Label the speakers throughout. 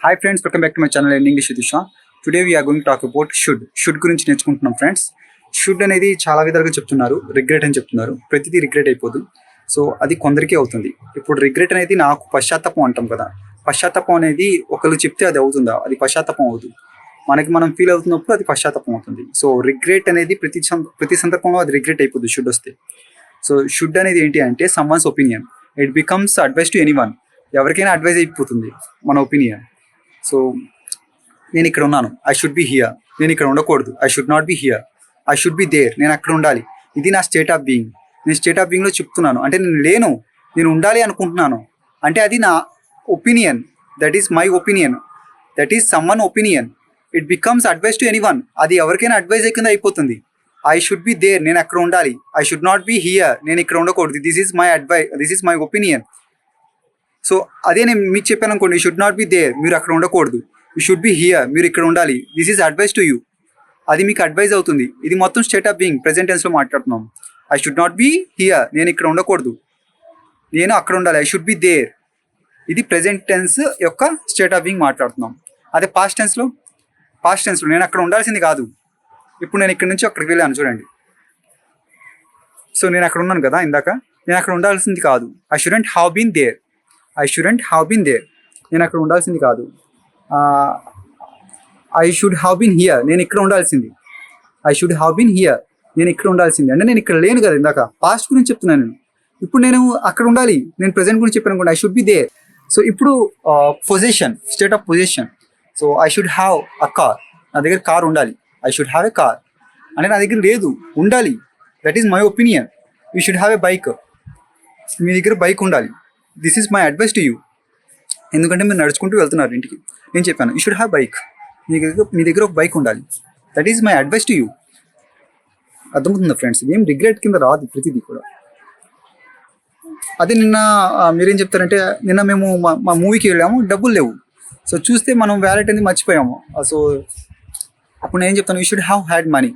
Speaker 1: Hi friends, welcome back to my channel in English with Isha. Today we are going to talk about should. Should గురించి నేర్చుకుంటున్నాం friends. Should అనేది చాలా విధాలుగా చెప్తున్నారు. Regret అని చెప్తున్నారు. ప్రతిదీ రిగ్రెట్ అయిపోదు. సో అది కొందరికి అవుతుంది. ఇప్పుడు రిగ్రెట్ అనేది నాకు పశ్చాత్తాపం అంటాం కదా. పశ్చాత్తాపం అనేది ఒకరు చెప్తే అది అవుతుందా? అది పశ్చాత్తాపం అవుతుంది. మనం ఫీల్ అవుతున్నప్పుడు అది పశ్చాత్తాపం అవుతుంది. సో రిగ్రెట్ అనేది ప్రతి సందర్భంలో అది రిగ్రెట్ అయిపోతుంది షుడ్ వస్తే. సో షుడ్ అనేది ఏంటి అంటే someone's opinion. It becomes advice to anyone. ఎవరికైనా అడ్వైజ్ అయిపోతుంది మన ఒపీనియన్. సో నేను ఇక్కడ ఉన్నాను, ఐ షుడ్ బి హియర్. నేను ఇక్కడ ఉండకూడదు, I should not be here. I should be there, నేను అక్కడ ఉండాలి. ఇది నా స్టేట్ ఆఫ్ బీయింగ్. నేను స్టేట్ ఆఫ్ బీయింగ్లో చెప్తున్నాను అంటే నేను లేను, నేను ఉండాలి అనుకుంటున్నాను అంటే అది నా opinion. That is my opinion, that is someone opinion. It becomes advice to anyone. అది ఎవరికైనా అడ్వైజ్ కింద అయిపోతుంది. ఐ షుడ్ బి దేర్, నేను అక్కడ ఉండాలి. I should not be here, నేను ఇక్కడ ఉండకూడదు. This is my advice, this is my opinion. So అదే నేను మీకు చెప్పాను అనుకోండి, you should not be there, మీరు అక్కడ ఉండకూడదు. యూ షుడ్ బి హియర్, మీరు ఇక్కడ ఉండాలి. This is advice to you, అది మీకు అడ్వైజ్ అవుతుంది. ఇది మొత్తం స్టేట్ ఆఫ్ బీయింగ్ ప్రెజెంట్ టెన్స్లో మాట్లాడుతున్నాం. I should not be here, నేను ఇక్కడ ఉండకూడదు, నేను అక్కడ ఉండాలి. ఐ షుడ్ బి దేర్, ఇది ప్రెజెంట్ టెన్స్ యొక్క స్టేట్ ఆఫ్ బీయింగ్ మాట్లాడుతున్నాం. అదే పాస్ట్ టెన్స్లో నేను అక్కడ ఉండాల్సింది కాదు. ఇప్పుడు నేను ఇక్కడ నుంచి అక్కడికి వెళ్ళాను చూడండి. సో నేను అక్కడ ఉన్నాను కదా ఇందాక, నేను అక్కడ ఉండాల్సింది కాదు. I shouldn't have been there, I shouldn't have been there, నేను అక్కడ ఉండాల్సింది కాదు. I should have been here, నేను ఇక్కడ ఉండాల్సింది. I should have been here, నేను ఇక్కడ ఉండాల్సింది. అంటే నేను ఇక్కడ లేను కదా ఇందాక, పాస్ట్ గురించి చెప్తున్నాను నేను. ఇప్పుడు నేను అక్కడ ఉండాలి, నేను ప్రెజెంట్ గురించి చెప్పాను అనుకోండి, I should be there. So ఇప్పుడు position, state of position. So I should have a car, నా దగ్గర కార్ ఉండాలి. I should have a car అంటే నా దగ్గర లేదు, ఉండాలి. That is my opinion. You should have a bike, మీ దగ్గర బైక్ ఉండాలి. This is my advice to you. ఎందుకంటే మీరు నడుచుకుంటూ వెళ్తున్నారు ఇంటికి. నేను చెప్పాను యూ షుడ్ హ్యావ్ బైక్, మీ దగ్గర ఒక బైక్ ఉండాలి. That is my advice to you. అర్థమవుతుందా ఫ్రెండ్స్? ఇదేం రిగ్రెట్ కింద రాదు ప్రతిదీ కూడా. అదే నిన్న మీరేం చెప్తారంటే, నిన్న మేము మా మూవీకి వెళ్ళాము, డబ్బులు లేవు. సో చూస్తే మనం వ్యాలెట్ అనేది మర్చిపోయాము. సో అప్పుడు నేను ఏం చెప్తాను, you should have had money.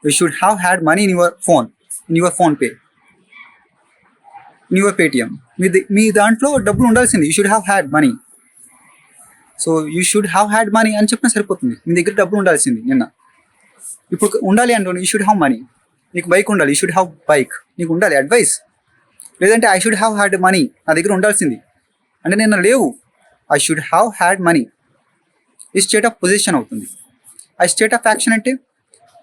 Speaker 1: You should have had money in your PhonePe, in your Paytm. మీ దాంట్లో డబ్బులు ఉండాల్సింది. You should have had money. So you should have had money అని చెప్పినా సరిపోతుంది. మీ దగ్గర డబ్బులు ఉండాల్సింది నిన్న. ఇప్పుడు ఉండాలి అంటూ యూ షుడ్ హ్యావ్ మనీ. నీకు బైక్ ఉండాలి, యూ షుడ్ హ్యావ్ బైక్, నీకు ఉండాలి అడ్వైస్. లేదంటే I should have had money, నా దగ్గర ఉండాల్సింది అంటే నిన్న లేవు. I should have had money, ఈ స్టేట్ ఆఫ్ పొజిషన్ అవుతుంది. ఆ స్టేట్ ఆఫ్ యాక్షన్ అంటే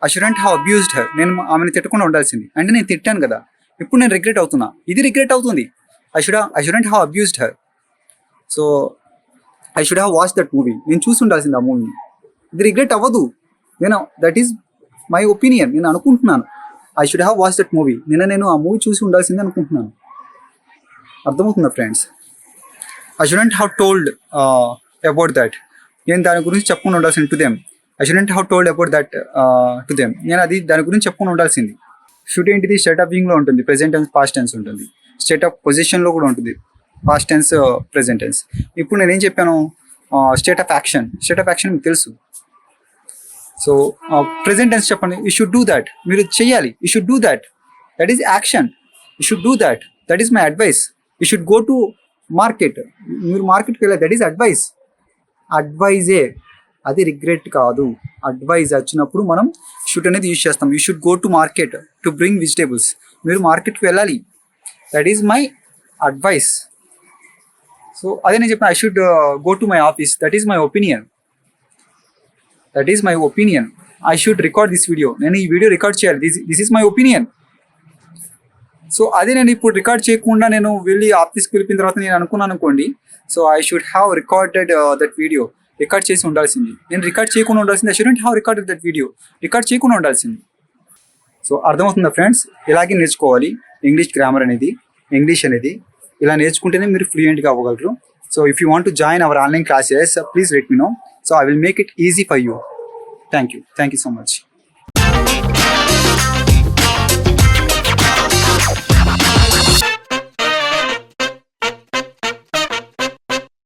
Speaker 1: I shouldn't have abused her, నేను ఆమెను తిట్టకుండా ఉండాల్సింది అంటే నేను తిట్టాను కదా, ఇప్పుడు నేను రిగ్రెట్ అవుతున్నా. ఇది రిగ్రెట్ అవుతుంది. I shouldn't have abused her. So I should have watch that movie, నేను చూసి ఉండాల్సింది ఆ మూవీని. ఇది రిగ్రెట్ అవ్వదు. దట్ ఈస్ మై ఒపీనియన్, నేను అనుకుంటున్నాను. I should have watch that movie, నేను ఆ మూవీ చూసి ఉండాల్సింది అనుకుంటున్నాను. అర్థమవుతుందా friends? I shouldn't have told about that, నేను దాని గురించి చెప్పుకుని ఉండాల్సింది. To them, I shouldn't have told about that to them, నేను అది దాని గురించి చెప్పుకుని ఉండాల్సింది. షుడ్ ఏంటిది స్టేట్ ఆఫ్ బీయింగ్లో ఉంటుంది, ప్రెజెంట్ టెన్స్ పాస్ట్ టెన్స్ ఉంటుంది. స్టేట్ ఆఫ్ పొజిషన్లో కూడా ఉంటుంది, పాస్ట్ టెన్స్ ప్రెజెంట్ టెన్స్. ఇప్పుడు నేనేం చెప్పాను, state of action. State of action మీకు తెలుసు. సో ప్రెజెంట్ టెన్స్ చెప్పండి, యూ షుడ్ డూ దట్, మీరు చెయ్యాలి. You should do that, that is action. You should do that, that is my advice. You should go to market, మీరు మార్కెట్కి వెళ్ళాలి, that is advice. అడ్వైజే, అది regret కాదు. Advise వచ్చినప్పుడు మనం షుడ్ అనేది యూజ్ చేస్తాం. You should go to market to bring vegetables, మీరు మార్కెట్కి వెళ్ళాలి. That is my advice. So అదే నేను చెప్పిన, I should go to my office, that is my opinion. That is my opinion. I should record this video, నేను ఈ video record చేయాలి, this is my opinion. So అదే నేను ఇప్పుడు record చేయకుండా నేను వెళ్ళి ఆఫీస్కి వెళ్ళిన తర్వాత నేను అనుకున్నాను అనుకోండి, so I should have recorded that video, record చేసి ఉండాల్సింది. నేను రికార్డ్ చేయకుండా ఉండాల్సింది. I shouldn't have recorded that video, record చేయకుండా ఉండాల్సింది. సో అర్థమవుతుందా ఫ్రెండ్స్? ఇలాగే నేర్చుకోవాలి ఇంగ్లీష్ గ్రామర్ అనేది, ఇంగ్లీష్ అనేది. ఇలా నేర్చుకుంటేనే మీరు ఫ్లూయెంట్గా అవ్వగలరు. So if you want to join our online classes, please let me know. So I will make it easy for you. Thank you so much.